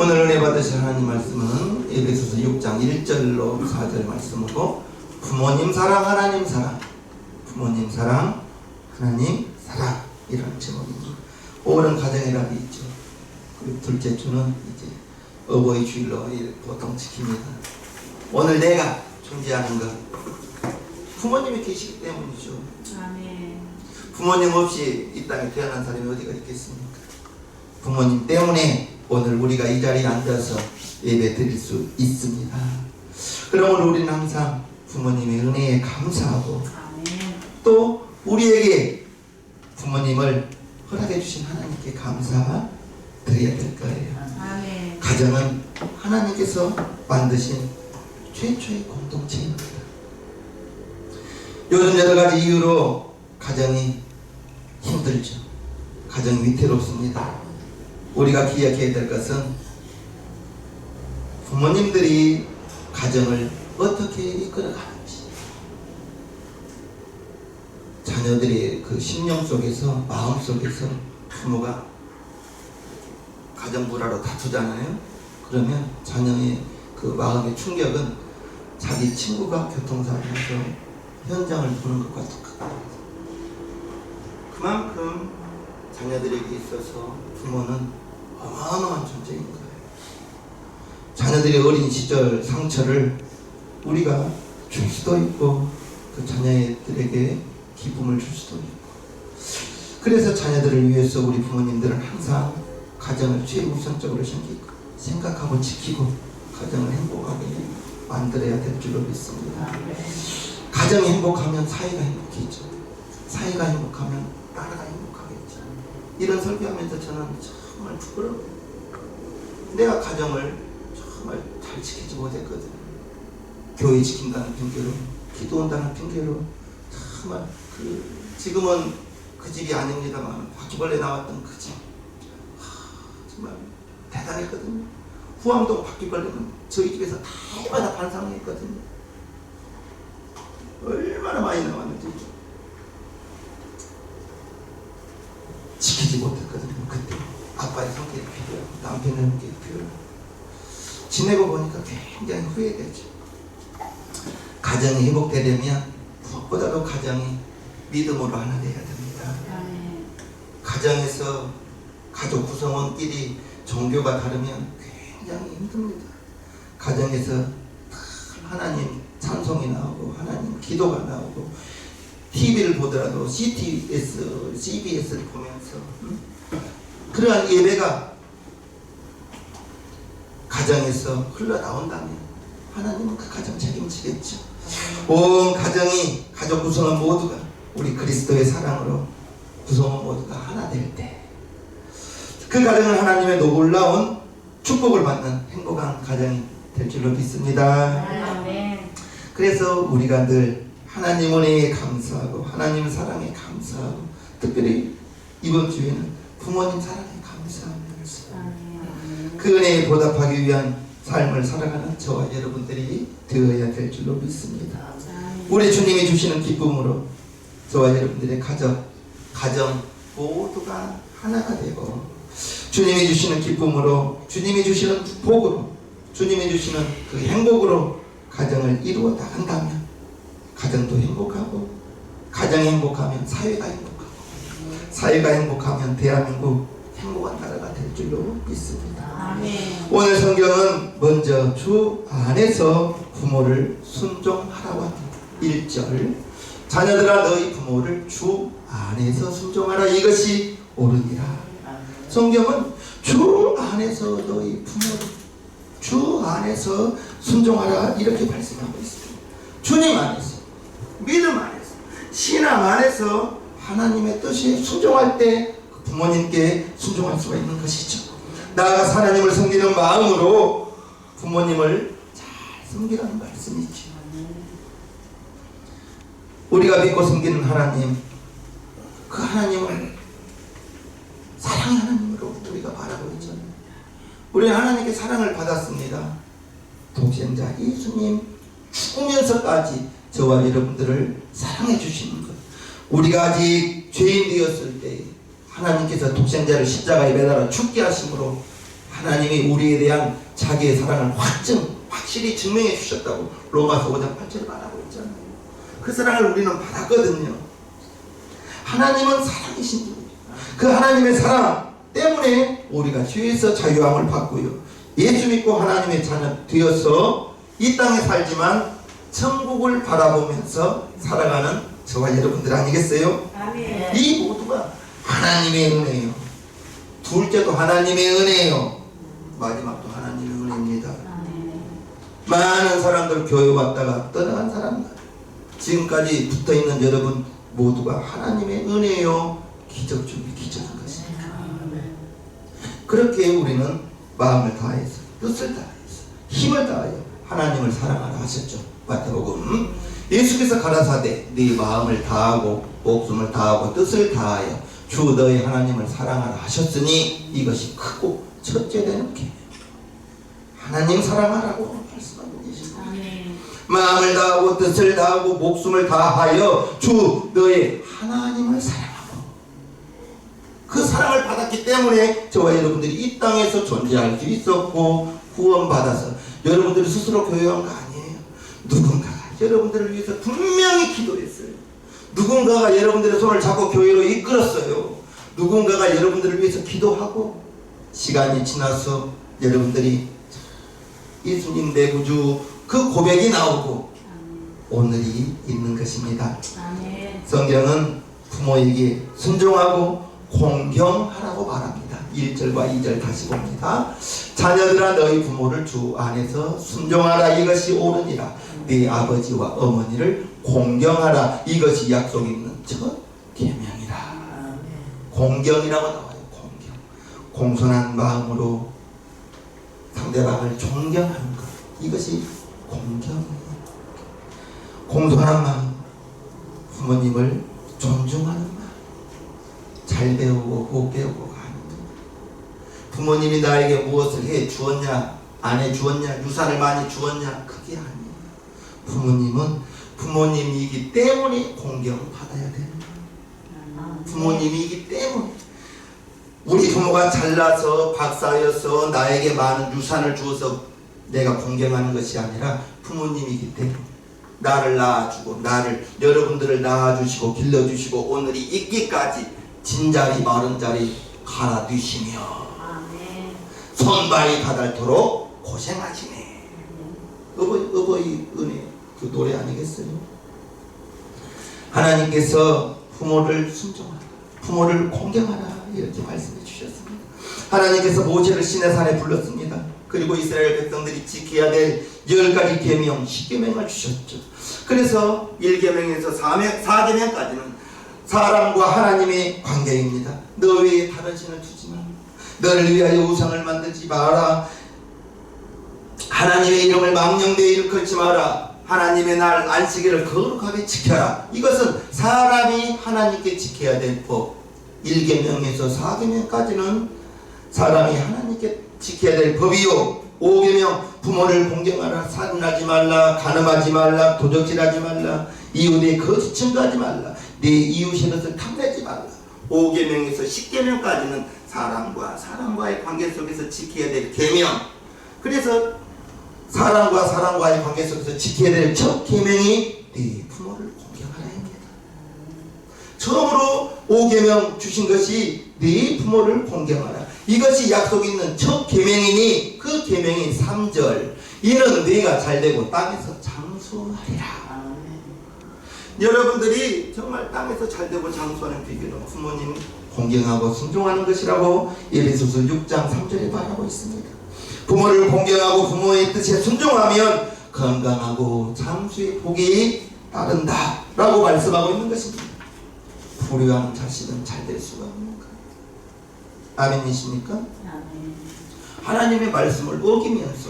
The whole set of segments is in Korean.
오늘 은혜 받으실 하나님 말씀은 에베소서 6장 1절로 4절 말씀으로 부모님 사랑 하나님 사랑, 부모님 사랑 하나님 사랑, 이런 제목입니다. 5월은 가정의 날이 있죠. 그리고 둘째 주는 이제 어버이 주일로 보통 지킵니다. 오늘 내가 존재하는 것 부모님이 계시기 때문이죠. 아멘. 부모님 없이 이 땅에 태어난 사람이 어디가 있겠습니까? 부모님 때문에 오늘 우리가 이 자리에 앉아서 예배 드릴 수 있습니다. 그러므로 우리는 항상 부모님의 은혜에 감사하고, 아멘. 또 우리에게 부모님을 허락해 주신 하나님께 감사드려야 될 거예요. 아멘. 가정은 하나님께서 만드신 최초의 공동체입니다. 요즘 여러 가지 이유로 가정이 힘들죠. 가정이 위태롭습니다. 우리가 기억해야 될 것은 부모님들이 가정을 어떻게 이끌어가는지, 자녀들의 그 심령 속에서, 마음 속에서 부모가 가정 불화로 다투잖아요. 그러면 자녀의 그 마음의 충격은 자기 친구가 교통사고에서 현장을 보는 것과 똑같아요. 그만큼 자녀들에게 있어서 부모는 어마어마한 존재인 거예요. 자녀들의 어린 시절 상처를 우리가 줄 수도 있고, 그 자녀들에게 기쁨을 줄 수도 있고, 그래서 자녀들을 위해서 우리 부모님들은 항상 가정을 최우선적으로 생각하고 지키고 가정을 행복하게 만들어야 될 줄로 믿습니다. 가정이 행복하면 사회가 행복해지죠. 사회가 행복하면 나라가 행복하겠죠. 이런 설교하면서 저는 정말 부끄러워요. 내가 가정을 정말 잘 지키지 못했거든요. 교회 지킨다는 핑계로, 기도한다는 핑계로 정말 지금은 그 집이 아닙니다만 바퀴벌레 나왔던 그 집, 정말 대단했거든요. 후암동 바퀴벌레는 저희 집에서 다마다 반상했거든요. 얼마나 많이 나왔는지 지키지 못했거든요. 그때 아빠의 성격이 필요하고 남편의 성격이 필요하고 지내고 보니까 굉장히 후회되죠. 가정이 회복되려면 무엇보다도 가정이 믿음으로 하나 돼야 됩니다. 가정에서 가족 구성원끼리 종교가 다르면 굉장히 힘듭니다. 가정에서 하나님 찬송이 나오고 하나님 기도가 나오고, TV를 보더라도 CBS를 보면서 그러한 예배가 가정에서 흘러나온다면 하나님은 그 가정 책임지겠죠. 온 가정이, 가족 구성원 모두가 우리 그리스도의 사랑으로 구성원 모두가 하나 될 때, 그 가정은 하나님의 놀라운 축복을 받는 행복한 가정이 될 줄로 믿습니다. 그래서 우리가 늘 하나님 은혜에 감사하고 하나님 사랑에 감사하고, 특별히 이번 주에는 부모님 사랑에 감사하면서 그 은혜에 보답하기 위한 삶을 살아가는 저와 여러분들이 되어야 될 줄로 믿습니다. 우리 주님이 주시는 기쁨으로 저와 여러분들의 가정 모두가 하나가 되고, 주님이 주시는 기쁨으로, 주님이 주시는 복으로, 주님이 주시는 그 행복으로 가정을 이루어 나간다면 가정도 행복하고, 가정이 행복하면 사회가 행복하고, 사회가 행복하면 대한민국 행복한 나라가 될 줄로 믿습니다. 아멘. 오늘 성경은 먼저 주 안에서 부모를 순종하라고 합니다. 1절, 자녀들아 너희 부모를 주 안에서 순종하라, 이것이 옳으니라. 성경은 주 안에서 너희 부모를 주 안에서 순종하라, 이렇게 말씀하고 있습니다. 주님 안에서, 믿음 안에서, 신앙 안에서 하나님의 뜻에 순종할 때 부모님께 순종할 수가 있는 것이죠. 나아가 하나님을 섬기는 마음으로 부모님을 잘 섬기라는 말씀이죠. 우리가 믿고 섬기는 하나님, 그 하나님을 사랑의 하나님으로 우리가 바라고 있잖아요. 우리는 하나님께 사랑을 받았습니다. 독생자 예수님 죽으면서까지 저와 여러분들을 사랑해 주시는 것, 우리가 아직 죄인 되었을 때 하나님께서 독생자를 십자가에 매달아 죽게 하심으로 하나님이 우리에 대한 자기의 사랑을 확실히 증명해 주셨다고 로마서 5장 8절에 말하고 있잖아요. 그 사랑을 우리는 받았거든요. 하나님은 사랑이신 분. 그 하나님의 사랑 때문에 우리가 죄에서 자유함을 받고요. 예수 믿고 하나님의 자녀 되어서 이 땅에 살지만 천국을 바라보면서 살아가는 저와 여러분들 아니겠어요? 아멘. 이 모두가 하나님의 은혜예요. 둘째도 하나님의 은혜예요. 마지막도 하나님의 은혜입니다. 많은 사람들 교회 왔다가 떠나간 사람들, 지금까지 붙어있는 여러분 모두가 하나님의 은혜요 기적 중에 기적인 것입니다. 그렇게 우리는 마음을 다해서 뜻을 다해서 힘을 다하여 하나님을 사랑하라 하셨죠. 마태복음 예수께서 가라사대 네 마음을 다하고 목숨을 다하고 뜻을 다하여 주 너의 하나님을 사랑하라 하셨으니 이것이 크고 첫째 되는 계명. 하나님 사랑하라고 말씀하고 계십니다. 마음을 다하고 뜻을 다하고 목숨을 다하여 주 너의 하나님을 사랑하고, 그 사랑을 받았기 때문에 저와 여러분들이 이 땅에서 존재할 수 있었고 구원받아서 여러분들이 스스로 교회한 거 아니에요. 누군가가 여러분들을 위해서 분명히 기도했어요. 누군가가 여러분들의 손을 잡고 교회로 이끌었어요. 누군가가 여러분들을 위해서 기도하고 시간이 지나서 여러분들이 예수님 내 구주 그 고백이 나오고 오늘이 있는 것입니다. 성경은 부모에게 순종하고 공경하라고 말합니다. 1절과 2절 다시 봅니다. 자녀들아 너희 부모를 주 안에서 순종하라. 이것이 옳으니라. 네 아버지와 어머니를 공경하라. 이것이 약속 있는 첫 계명이라. 공경이라고 나와요. 공경. 공손한 마음으로 상대방을 존경하는 것, 이것이 공경이에요. 공손한 마음, 부모님을 존중하는 마음, 잘 배우고 못 배우고 가는 것. 부모님이 나에게 무엇을 해 주었냐, 안 해 주었냐, 유산을 많이 주었냐, 그게 아니에요. 부모님은 부모님이기 때문에 공경받아야 되는 거예요. 부모님이기 때문에. 우리 부모가 잘나서 박사여서 나에게 많은 유산을 주어서 내가 공경하는 것이 아니라 부모님이기 때문에 나를 낳아주고 나를 여러분들을 낳아주시고 길러주시고 오늘이 있기까지 진자리 마른 자리 갈아두시며 손발이 가닳도록 고생하시네. 어버이 은혜 그 노래 아니겠어요? 하나님께서 부모를 순종하라, 부모를 공경하라 이렇게 말씀해 주셨습니다. 하나님께서 모세를 시내산에 불렀습니다. 그리고 이스라엘 백성들이 지켜야 될 10가지 계명 10계명을 주셨죠. 그래서 1계명에서 4계명까지는 사람과 하나님의 관계입니다. 너 외에 다른 신을 두지 마라. 너를 위하여 우상을 만들지 마라. 하나님의 이름을 망령되이 일컬지 마라. 하나님의 날 안식일을 거룩하게 지켜라. 이것은 사람이 하나님께 지켜야 될 법. 1계명에서 4계명까지는 사람이 하나님께 지켜야 될 법이요. 5계명 부모를 공경하라. 살인하지 말라. 간음하지 말라. 도적질하지 말라. 이웃의 거짓 증거하지 말라. 내 이웃의 것을 탐내지 말라. 5계명에서 10계명까지는 사람과의 관계 속에서 지켜야 될 계명. 그래서 사람과의 관계 속에서 지켜야 될 첫 계명이 네 부모를 공경하라입니다. 처음으로 5계명 주신 것이 네 부모를 공경하라. 이것이 약속 있는 첫 계명이니 그 계명이 3절. 이는 네가 잘되고 땅에서 장수하리라. 여러분들이 정말 땅에서 잘되고 장수하는 비결은 부모님 공경하고 순종하는 것이라고 에베소서 6장 3절에 말하고 있습니다. 부모를 공경하고 부모의 뜻에 순종하면 건강하고 장수의 복이 따른다 라고 말씀하고 있는 것입니다. 불효한 자식은 잘 될 수가 없는가? 아멘이십니까? 하나님의 말씀을 어기면서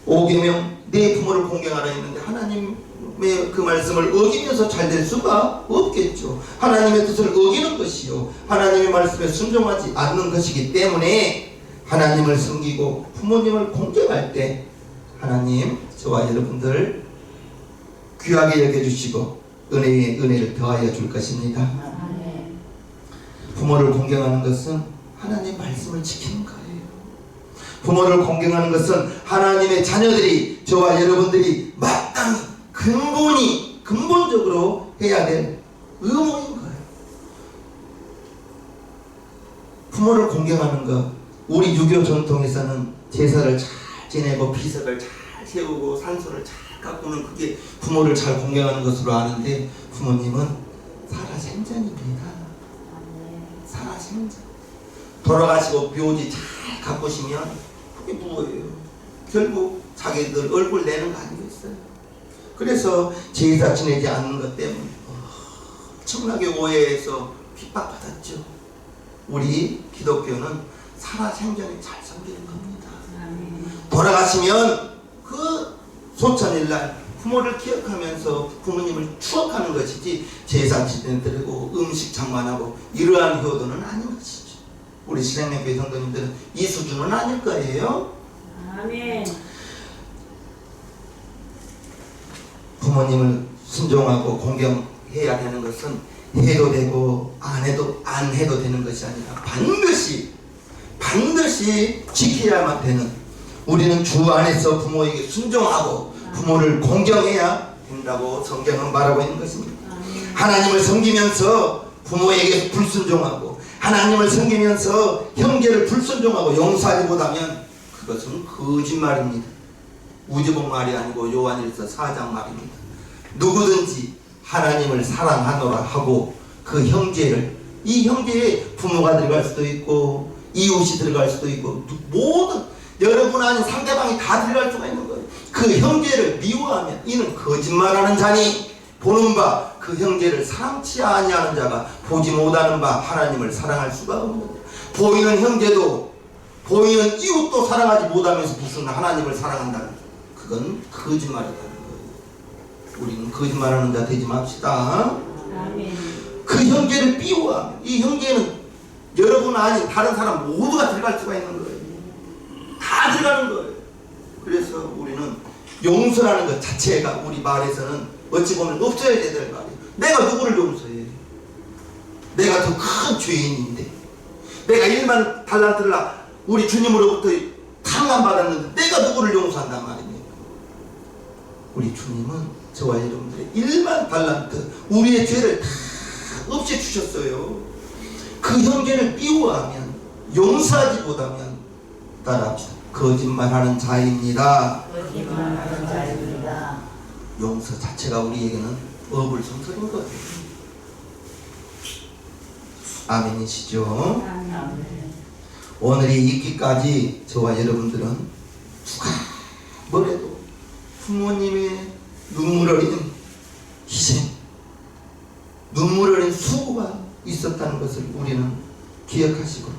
5계명 내 부모를 공경하라 했는데 하나님의 그 말씀을 어기면서 잘 될 수가 없겠죠. 하나님의 뜻을 어기는 것이요, 하나님의 말씀에 순종하지 않는 것이기 때문에 하나님을 섬기고 부모님을 공경할 때 하나님 저와 여러분들 귀하게 여겨주시고 은혜를 더하여 줄 것입니다. 부모를 공경하는 것은 하나님 말씀을 지키는 거예요. 부모를 공경하는 것은 하나님의 자녀들이, 저와 여러분들이 마땅히 근본적으로 해야 될 의무인 거예요. 부모를 공경하는 것, 우리 유교 전통에서는 제사를 잘 지내고 비석을 잘 세우고 산소를 잘 가꾸는, 그게 부모를 잘 공경하는 것으로 아는데, 부모님은 살아생전입니다. 살아생전. 돌아가시고 묘지 잘 가꾸시면 그게 뭐예요? 결국 자기들 얼굴 내는 거 아니겠어요? 그래서 제사 지내지 않는 것 때문에 엄청나게 오해해서 핍박받았죠. 우리 기독교는 살아생전에 잘 섬기는 겁니다. 돌아가시면 그 소천일날 부모를 기억하면서 부모님을 추억하는 것이지, 제사 지내드리고 음식 장만하고 이러한 효도는 아닌 것이죠. 우리 신앙교회 성도님들은 이 수준은 아닐 거예요. 아멘. 부모님을 순종하고 공경해야 되는 것은 해도 되고 안 해도 되는 것이 아니라 반드시 지켜야만 되는, 우리는 주 안에서 부모에게 순종하고 부모를 공경해야 된다고 성경은 말하고 있는 것입니다. 하나님을 섬기면서 부모에게 불순종하고, 하나님을 섬기면서 형제를 불순종하고 용서하지 못하면 그것은 거짓말입니다. 우주복 말이 아니고 요한일서 4장 말입니다. 누구든지 하나님을 사랑하노라 하고 그 형제를, 이 형제에 부모가 들어갈 수도 있고 이웃이 들어갈 수도 있고 모든 여러분 아닌 상대방이 다 들어갈 수가 있는 거예요. 그 형제를 미워하면 이는 거짓말하는 자니, 보는 바 그 형제를 사랑치 아니하는 자가 보지 못하는 바 하나님을 사랑할 수가 없느니라. 보이는 형제도 보이는 이웃도 사랑하지 못하면서 무슨 하나님을 사랑한다는, 그건 거짓말이라는 거예요. 우리는 거짓말하는 자 되지 맙시다. 아멘. 그 형제를 미워하면, 이 형제는 여러분 아닌 다른 사람 모두가 들어갈 수가 있는 거예요. 다 들어가는 거예요. 그래서 우리는 용서라는 것 자체가 우리 말에서는 어찌 보면 없어야 될 말이에요. 내가 누구를 용서해? 내가 더 큰 죄인인데, 내가 1만 달란트를 우리 주님으로부터 탕감받았는데 내가 누구를 용서한단 말입니까? 우리 주님은 저와 여러분들의 1만 달란트, 우리의 죄를 다 없애 주셨어요. 그 형제를 미워하면, 용서하지 못하면 따라합시다. 거짓말하는 자입니다. 거짓말하는 자입니다. 용서 자체가 우리에게는 어불성설인 거예요. 아멘이시죠? 아멘. 오늘이 있기까지 저와 여러분들은 누가 뭐래도 부모님의 눈물 어린 희생, 눈물 어린 수고가 있었다는 것을 우리는 기억하시고,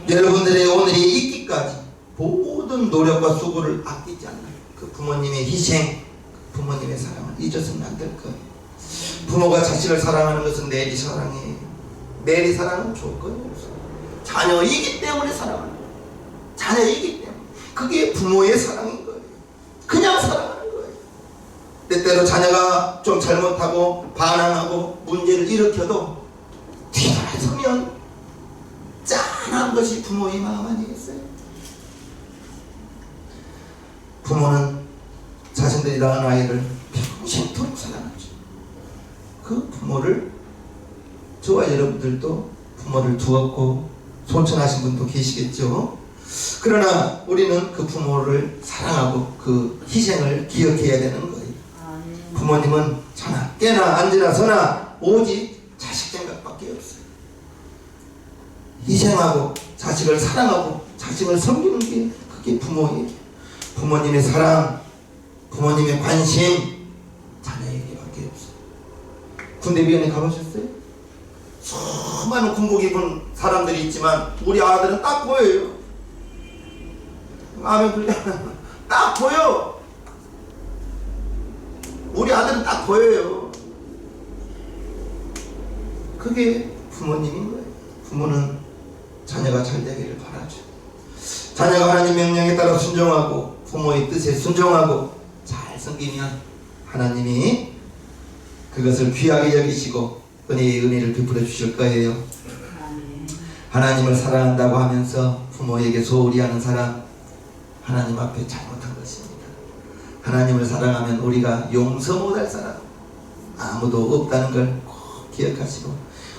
여러분들의 오늘이 있기까지 모든 노력과 수고를 아끼지 않는 그 부모님의 희생, 부모님의 사랑을 잊어서는 안 될 거예요. 부모가 자식을 사랑하는 것은 내리 사랑이에요. 내리 사랑은 조건이 없어요. 자녀이기 때문에 사랑하는 거예요. 자녀이기 때문에. 그게 부모의 사랑인 거예요. 그냥 사랑하는 거예요. 때때로 자녀가 좀 잘못하고 반항하고 문제를 일으켜도 뒤돌아서면 짠한 것이 부모의 마음 아니겠어요? 부모는 자신들이 낳은 아이를 평생토록 사랑하죠. 그 부모를, 저와 여러분들도 부모를 두었고 소천하신 분도 계시겠죠. 그러나 우리는 그 부모를 사랑하고 그 희생을 기억해야 되는 거예요. 부모님은 저나 깨나 앉으나 서나 오직 자식 생각밖에 없어요. 희생하고 자식을 사랑하고 자식을 섬기는 게 그게 부모예요. 부모님의 사랑, 부모님의 관심 자녀에게밖에 없어요. 군대비원에 가보셨어요? 수많은 군복 입은 사람들이 있지만 우리 아들은 딱 보여요. 아멘. 불려. 딱 보여. 우리 아들은 딱 보여요. 그게 부모님인 거예요. 부모는 자녀가 잘 되기를 바라죠. 자녀가 하나님 명령에 따라 순종하고 부모의 뜻에 순종하고 잘 섬기면 하나님이 그것을 귀하게 여기시고 은혜의 은혜를 베풀어 주실 거예요. 하나님을 사랑한다고 하면서 부모에게 소홀히 하는 사람, 하나님 앞에 잘못한 것입니다. 하나님을 사랑하면 우리가 용서 못할 사람 아무도 없다는 걸 꼭 기억하시고,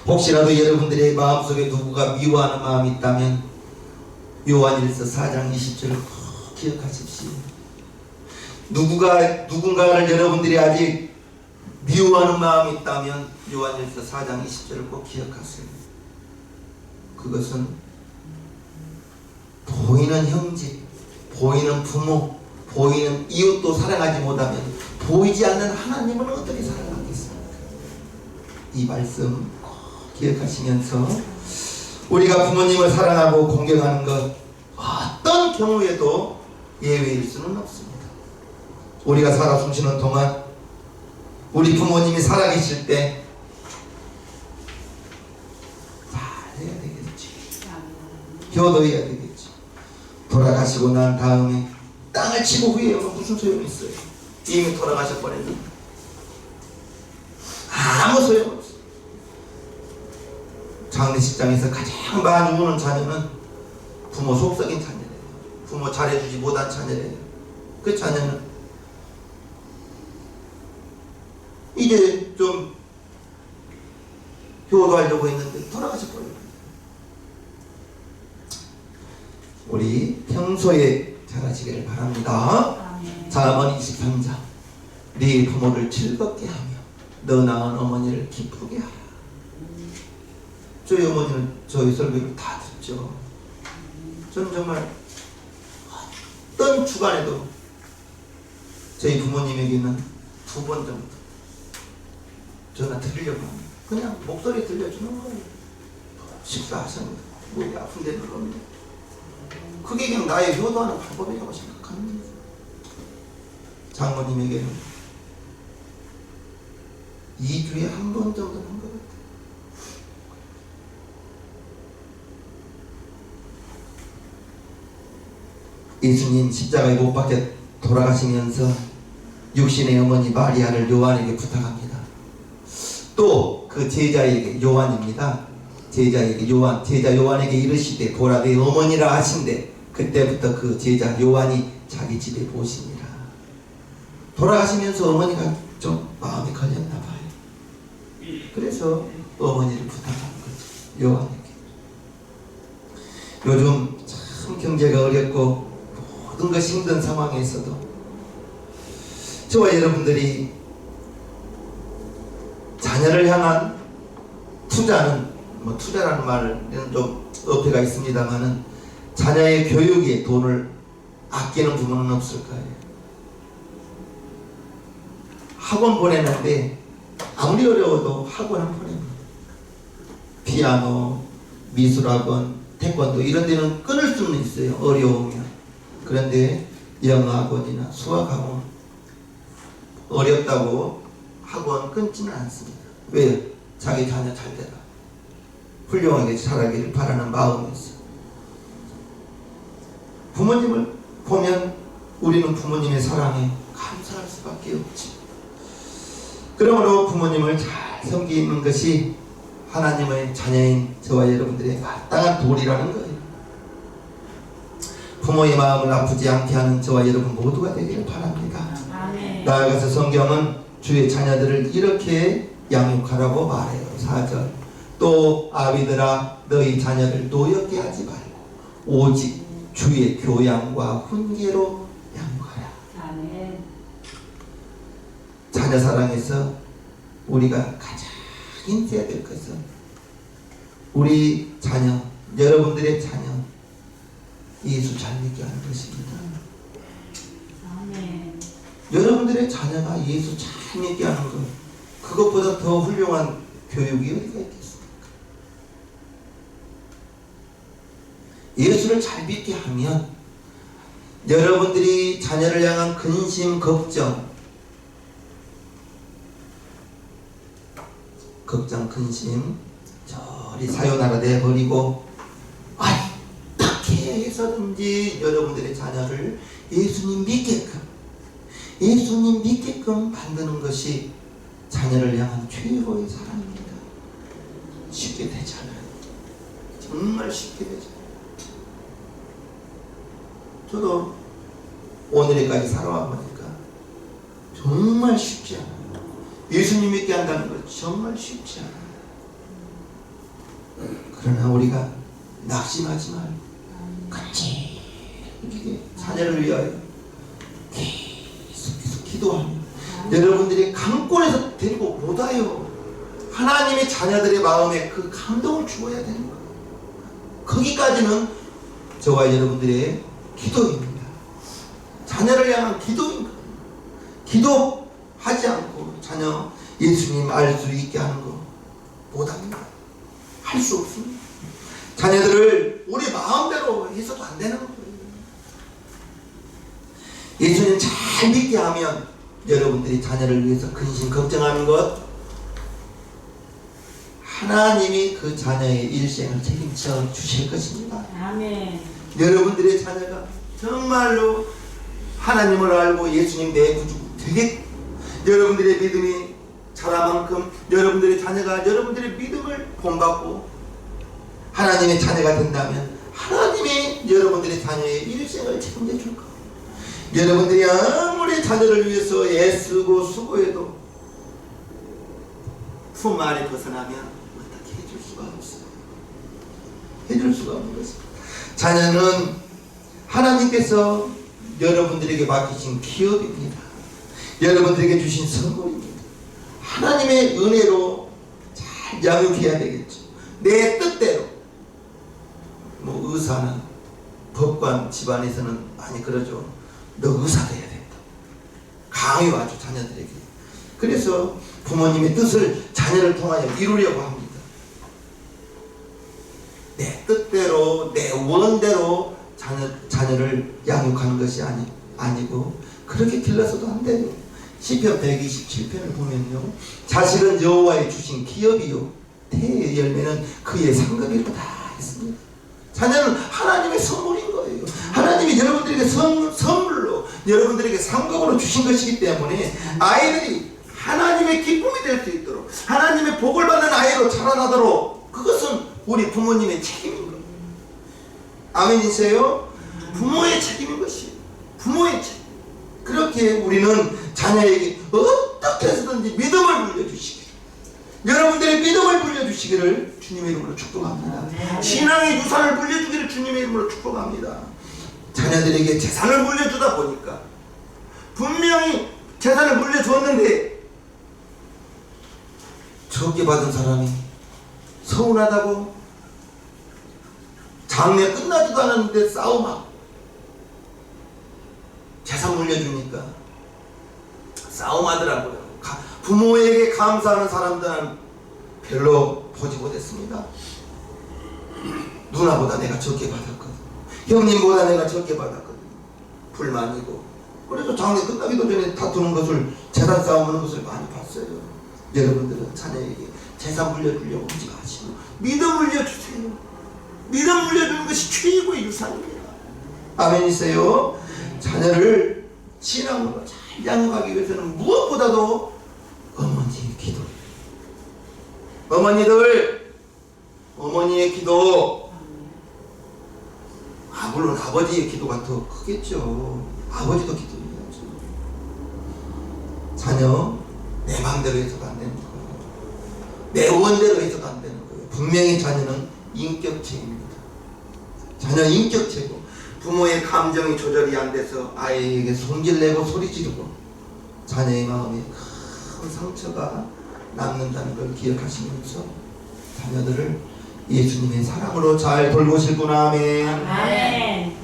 혹시라도 여러분들의 마음속에 누구가 미워하는 마음이 있다면 요한일서 4장 20절을 꼭 기억하십시오. 누군가를 여러분들이 아직 미워하는 마음이 있다면 요한일서 4장 20절을 꼭 기억하세요. 그것은 보이는 형제, 보이는 부모, 보이는 이웃도 사랑하지 못하면 보이지 않는 하나님을 어떻게 사랑하겠습니까? 이 말씀 꼭 기억하시면서 우리가 부모님을 사랑하고 공경하는 것 어떤 경우에도 예외일 수는 없습니다. 우리가 살아 숨쉬는 동안 우리 부모님이 살아계실 때 잘해야 되겠지. 효도해야 되겠지. 돌아가시고 난 다음에 땅을 치고 후회하면 무슨 소용이 있어요? 이미 돌아가셔버렸는데 아무 소용없어. 장례식장에서 가장 많이 우는 자녀는 부모 속썩인 자녀래요. 부모 잘해주지 못한 자녀래요. 그 자녀는 이제 좀 효도하려고 했는데 돌아가셔버려요. 우리 평소에 잘하시기를 바랍니다. 잠언 23장 네 부모를 즐겁게 하며 너 낳은 어머니를 기쁘게 하라. 저희 어머니는 저희 설교를 다 듣죠. 저는 정말 어떤 주간에도 저희 부모님에게는 2번 정도 전화 드리려고 합니다. 그냥 목소리 들려주는 거예요. 식사하셨는데 목이 아픈데 그럽니다. 그게 그냥 나의 효도하는 방법이라고 생각합니다. 장모님에게는 2주에 1번 정도는 한 것 같아요. 예수님 십자가에 못 박혀 돌아가시면서 육신의 어머니 마리아를 요한에게 부탁합니다. 또 그 제자에게, 요한입니다. 제자에게 제자 요한에게 이르시되 보라 내 어머니라 하신대. 그때부터 그 제자 요한이 자기 집에 모십니다. 돌아가시면서 어머니가 좀 마음이 걸렸나 봐요. 그래서 어머니를 부탁하는 거죠. 요한에게. 요즘 참 경제가 어렵고 모든 것이 힘든 상황에서도 저와 여러분들이 자녀를 향한 투자는, 투자라는 말은 좀 어폐가 있습니다만은 자녀의 교육에 돈을 아끼는 부모는 없을 거예요. 학원 보내는데 아무리 어려워도 학원은 보냅니다. 피아노, 미술학원, 태권도 이런 데는 끊을 수는 있어요. 어려우면. 그런데 영어학원이나 수학학원 어렵다고 학원 끊지는 않습니다. 왜요? 자기 자녀 잘 되라, 훌륭하게 자라기를 바라는 마음에서. 부모님을 보면 우리는 부모님의 사랑에 감사할 수밖에 없지. 그러므로 부모님을 잘 섬기는 것이 하나님의 자녀인 저와 여러분들의 마땅한 도리라는 거예요. 부모의 마음을 아프지 않게 하는 저와 여러분 모두가 되기를 바랍니다. 아멘. 나아가서 성경은 주의 자녀들을 이렇게 양육하라고 말해요. 4절 또 아비들아 너희 자녀를 노엽게 하지 말고 오직 주의 교양과 훈계로 양육하라. 아멘. 자녀 사랑에서 우리가 가장 힘써야 될 것은 우리 자녀, 여러분들의 자녀 예수 잘 믿게 하는 것입니다. 아멘. 여러분들의 자녀가 예수 잘 믿게 하는 것, 그것보다 더 훌륭한 교육이 어디가 있겠습니까? 예수를 잘 믿게 하면 여러분들이 자녀를 향한 근심, 걱정, 근심 저리 사요나라 내버리고 어떻게 해서든지 여러분들의 자녀를 예수님 믿게끔 만드는 것이 자녀를 향한 최고의 사랑입니다. 쉽게 되잖아요. 정말 쉽게 되잖아요. 저도 오늘까지 살아와 보니까 정말 쉽지 않아요. 예수님 믿게 한다는 것 정말 쉽지 않아요. 그러나 우리가 낙심하지 말고 간절히 자녀를 위하여 계속 기도하며 여러분들이 강권에서 데리고 못 와요. 하나님의 자녀들의 마음에 그 감동을 주어야 되는 거예요. 거기까지는 저와 여러분들의 기도입니다. 자녀를 향한 기도인 거예요. 기도하지 않고 자녀 예수님 알 수 있게 하는 거 못합니다. 할 수 없습니다. 자녀들을 우리 마음대로 해서도 안 되는 거예요. 예수님 잘 믿게 하면 여러분들이 자녀를 위해서 근심 걱정하는 것, 하나님이 그 자녀의 일생을 책임져 주실 것입니다. 아멘. 여러분들의 자녀가 정말로 하나님을 알고 예수님 내 구주 되게 여러분들의 믿음이 자랄 만큼 여러분들의 자녀가 여러분들의 믿음을 본받고 하나님의 자녀가 된다면 하나님이 여러분들의 자녀의 일생을 책임져 줄 거예요. 여러분들이 아무리 자녀를 위해서 애쓰고 수고해도 품 안에 벗어나면 어떻게 해줄 수가 없어요. 해줄 수가 없는 것입니다. 자녀는 하나님께서 여러분들에게 맡기신 기업입니다. 여러분들에게 주신 선물입니다. 하나님의 은혜로 잘 양육해야 되겠죠. 내 뜻대로. 뭐 의사는 법관 집안에서는 많이 그러죠. 너 의사 돼야 된다. 강요하죠, 자녀들에게. 그래서 부모님의 뜻을 자녀를 통하여 이루려고 합니다. 내 뜻대로 내 원대로 자녀를 양육하는 것이 아니고 그렇게 길러서도 안 돼요. 시편 127편을 보면요, 자식은 여호와의 주신 기업이요 태의 열매는 그의 상급이로다 했습니다. 자녀는 하나님의 선물인 거예요. 하나님이 여러분들에게 선물로 여러분들에게 상급으로 주신 것이기 때문에 아이들이 하나님의 기쁨이 될 수 있도록 하나님의 복을 받는 아이로 자라나도록 그것은 우리 부모님의 책임인 거예요. 아멘이세요? 부모의 책임인 것이에요. 부모의 책임. 그렇게 우리는 자녀에게 어떻게 해서든지 믿음을 물려주시기를, 여러분들의 믿음을 물려주시기를 주님의 이름으로 축복합니다. 신앙의 유산을 물려주기를 주님의 이름으로 축복합니다. 자녀들에게 재산을 물려주다 보니까 분명히 재산을 물려주었는데 적게 받은 사람이 서운하다고 장례 끝나지도 않았는데 싸움하고, 재산 물려주니까 싸움하더라고요. 부모에게 감사하는 사람들은 별로 보지 못했습니다. 누나보다 내가 적게 받았거든, 형님보다 내가 적게 받았거든, 불만이고. 그래서 장례 끝나기도 전에 다투는 것을, 재산 싸움하는 것을 많이 봤어요. 여러분들은 자녀에게 재산 물려주려고 하지 마시고 믿음 물려주세요. 믿음 물려주는 것이 최고의 유산입니다. 아멘이세요? 자녀를 신앙으로 잘 양육하기 위해서는 무엇보다도 어머니의 기도. 어머니들, 어머니의 기도. 물론 아버지의 기도가 더 크겠죠. 아버지도 기도해야죠. 자녀 내 마음대로 해서도 안 되는 거예요. 내 원대로 해서도 안 되는 거예요. 분명히 자녀는 인격체입니다. 자녀 인격체고, 부모의 감정이 조절이 안 돼서 아이에게 성질내고 소리 지르고 자녀의 마음에 큰 상처가 남는다는 걸 기억하시면서 자녀들을 예수님의 사랑으로 잘 돌보실구나. 아멘. 아멘.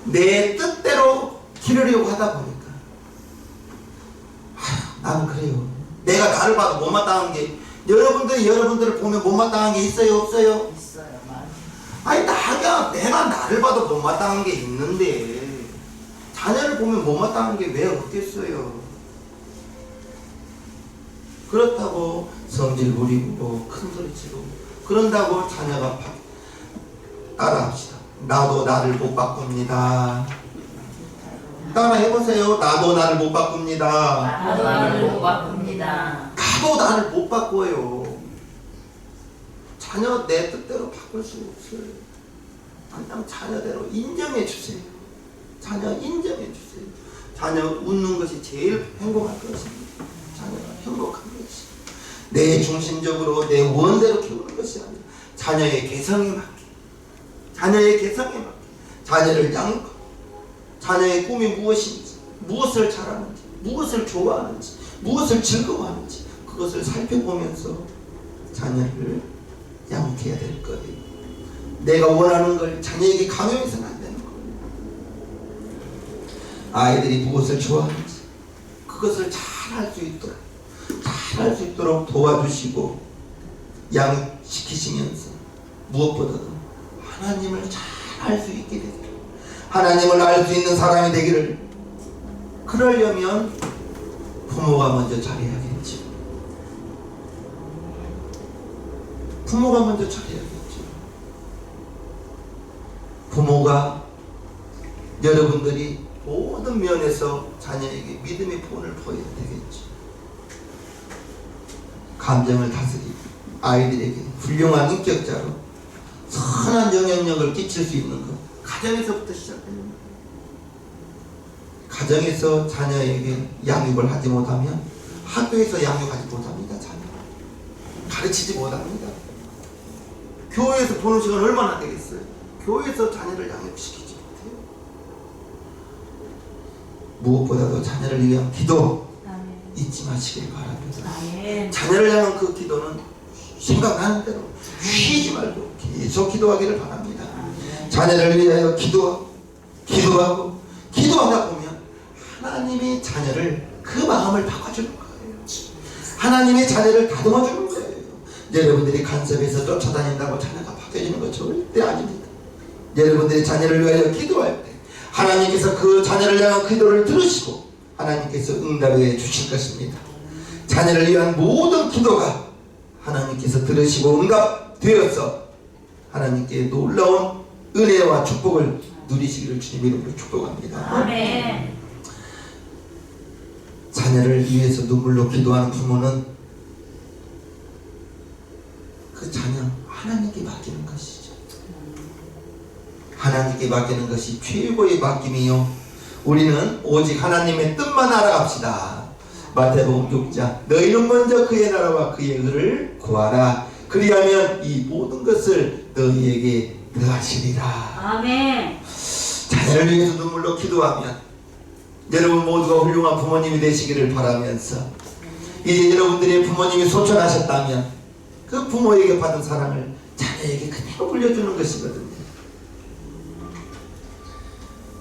내 뜻대로 기르려고 하다 보니까 나는 그래요. 내가 나를 봐도 못마땅한 게, 여러분들을 보면 못마땅한 게 있어요, 없어요? 있어요, 많이. 아니, 내가 나를 봐도 못마땅한 게 있는데 자녀를 보면 못마땅한 게 왜 없겠어요? 그렇다고 성질 부리고 큰 소리 치고 그런다고 자녀가 따라합시다. 나도 나를 못 바꿉니다. 따라 해보세요. 나도 나를 못 바꿉니다. 나도 나를 못 바꿉니다. 나도 나를 못 바꿔요. 자녀 내 뜻대로 바꿀 수 없어요. 그냥 자녀대로 인정해 주세요. 자녀 인정해 주세요. 자녀 웃는 것이 제일 행복한 것입니다. 자녀가 행복한 것이 내 중심적으로 내 원대로 키우는 것이 아니라 자녀의 개성에 맞게, 자녀의 개성에 맞게 자녀를 양육하고, 자녀의 꿈이 무엇인지, 무엇을 잘하는지, 무엇을 좋아하는지, 무엇을 즐거워하는지 그것을 살펴보면서 자녀를 양육해야 될 거예요. 내가 원하는 걸 자녀에게 강요해서는 안 되는 거예요. 아이들이 무엇을 좋아하는지 그것을 잘 할 수 있도록, 잘 할 수 있도록 도와주시고 양육시키시면서 무엇보다도 하나님을 잘 알 수 있게 되도록, 하나님을 알 수 있는 사람이 되기를, 그러려면 부모가 먼저 잘해야겠죠. 부모가 먼저 잘해야겠죠. 부모가 여러분들이 모든 면에서 자녀에게 믿음의 본을 보여야 되겠죠. 감정을 다스리고 아이들에게 훌륭한 인격자로 선한 영향력을 끼칠 수 있는 것, 가정에서부터 시작해요. 가정에서 자녀에게 양육을 하지 못하면 학교에서 양육하지 못합니다. 자녀 가르치지 못합니다. 교회에서 보는 시간 얼마나 되겠어요? 교회에서 자녀를 양육시키지 못해요. 무엇보다도 자녀를 위한 기도 잊지 마시길 바랍니다. 자녀를 향한 그 기도는 생각나는 대로 쉬지 말고 계속 기도하기를 바랍니다. 자녀를 위하여 기도하고 기도하다 보면 하나님이 자녀를 그 마음을 바꿔주는 거예요. 하나님의 자녀를 다듬어주는 거예요. 여러분들이 간섭해서 쫓아다닌다고 자녀가 바뀌어지는 거 절대 아닙니다. 여러분들이 자녀를 위하여 기도할 때 하나님께서 그 자녀를 향한 기도를 들으시고 하나님께서 응답해 주실 것입니다. 자녀를 위한 모든 기도가 하나님께서 들으시고 응답되어서 하나님께 놀라운 은혜와 축복을 누리시기를 주님 이름으로 축복합니다. 아멘. 자녀를 위해서 눈물로 기도하는 부모는 그 자녀 하나님께 맡기는 것이죠. 하나님께 맡기는 것이 최고의 맡김이요, 우리는 오직 하나님의 뜻만 알아갑시다. 마태복음 6장 너희는 먼저 그의 나라와 그의 의를 구하라. 그리하면 이 모든 것을 너희에게 더하시리라. 아멘. 자녀를 위해서 눈물로 기도하면 여러분 모두가 훌륭한 부모님이 되시기를 바라면서, 이제 여러분들의 부모님이 소천하셨다면 그 부모에게 받은 사랑을 자녀에게 그대로 물려주는 것이거든요.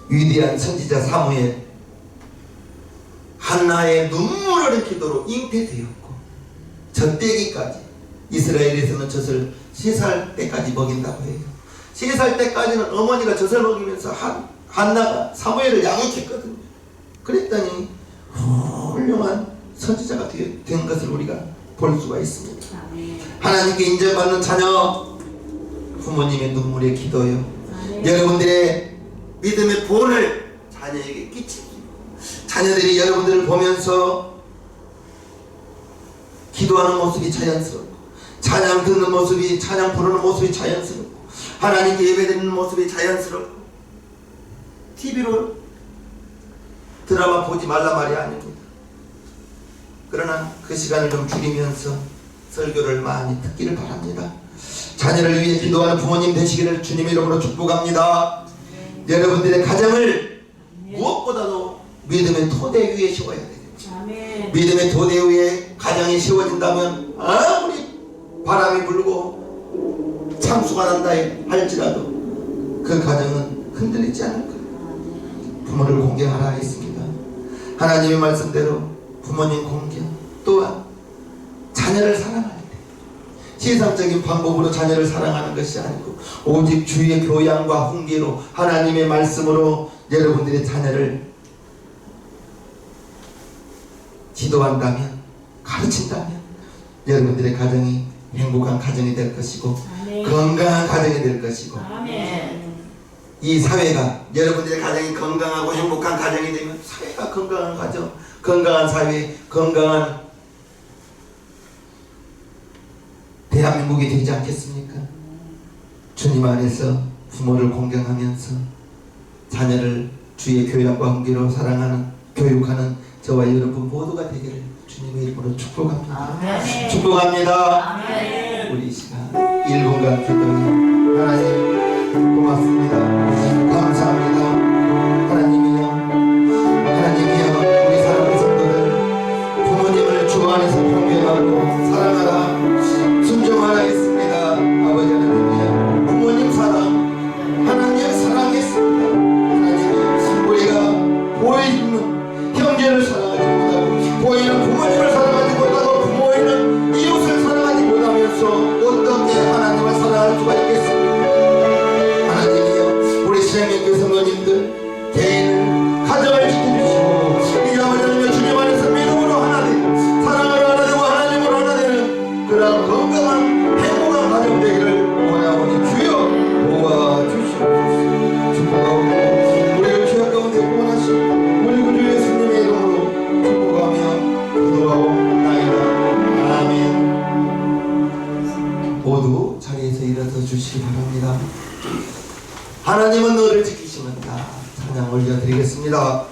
위대한 선지자 사무엘, 한나의 눈물 어린 기도로 잉태되었고 젖대기까지, 이스라엘에서는 젖을 3살 때까지 먹인다고 해요. 3살 때까지는 어머니가 젖을 먹이면서 한나가 사무엘을 양육했거든요. 그랬더니 훌륭한 선지자가 된 것을 우리가 볼 수가 있습니다. 하나님께 인정받는 자녀, 부모님의 눈물의 기도요, 여러분들의 믿음의 본을 자녀에게 끼치고, 자녀들이 여러분들을 보면서 기도하는 모습이 자연스럽고, 찬양 듣는 모습이, 찬양 부르는 모습이 자연스럽고, 하나님께 예배드리는 모습이 자연스럽고, TV로 드라마 보지 말란 말이 아닙니다. 그러나 그 시간을 좀 줄이면서 설교를 많이 듣기를 바랍니다. 자녀를 위해 기도하는 부모님 되시기를 주님 이름으로 축복합니다. 여러분들의 가정을 무엇보다도 믿음의 토대 위에 세워야 되겠죠. 믿음의 토대 위에 가정이 세워진다면 아무리 바람이 불고 참수가 난다 할지라도 그 가정은 흔들리지 않을 거예요. 부모를 공경하라 했습니다. 하나님의 말씀대로 부모님 공경, 또한 자녀를 사랑할 때 세상적인 방법으로 자녀를 사랑하는 것이 아니고 오직 주의 교양과 훈계로 하나님의 말씀으로 여러분들의 자녀를 지도한다면, 가르친다면 여러분들의 가정이 행복한 가정이 될 것이고 건강한 가정이 될 것이고, 이 사회가, 여러분들의 가정이 건강하고 행복한 가정이 되면 사회가 건강한 가정, 건강한 사회, 건강한 대한민국이 되지 않겠습니까? 주님 안에서 부모를 공경하면서 자녀를 주의 교양과 훈계로 사랑하는 교육하는 저와 여러분 모두가 되기를 주님의 이름으로 축복합니다. 아멘. 축복합니다. 아멘. 우리 이 시간 1분간 기도해. 하나님 고맙습니다. 감사합니다. 하나님이여 우리 사랑하는 성도들 부모님을 주 안에서 경배하고 사랑하라 순종하라 했습니다. 아버지 하나님이여 부모님 사랑 하나님의 사랑했습니다. 하나님 우리가 보이는 형제를 사랑하지 못하고 보이는 부모님을 사랑하지 못하고 부모이는 이웃을 사랑하지 못하면서 어떻게 하나님을 사랑할 수가 있겠습니까? 하나님이여 우리 시행교회 성도님들 개인을 가정을 지켜주시고 이 아버지는 주님 안에서 믿음으로 하나 되고 사랑으로 하나 되고 하나님으로 하나 되는 그런 건강한 행복한 가정 되기를 원하오니 주여 도와주시옵소서. 축복하고 우리를 죄악 가운데 구원하시고 우리 구주 예수님의 이름으로 축복하며 기도하옵나이다. 아멘. 모두 자리에서 일어서 주시기 바랍니다. 하나님은 너를 지키시는다. 찬양 올려드리겠습니다.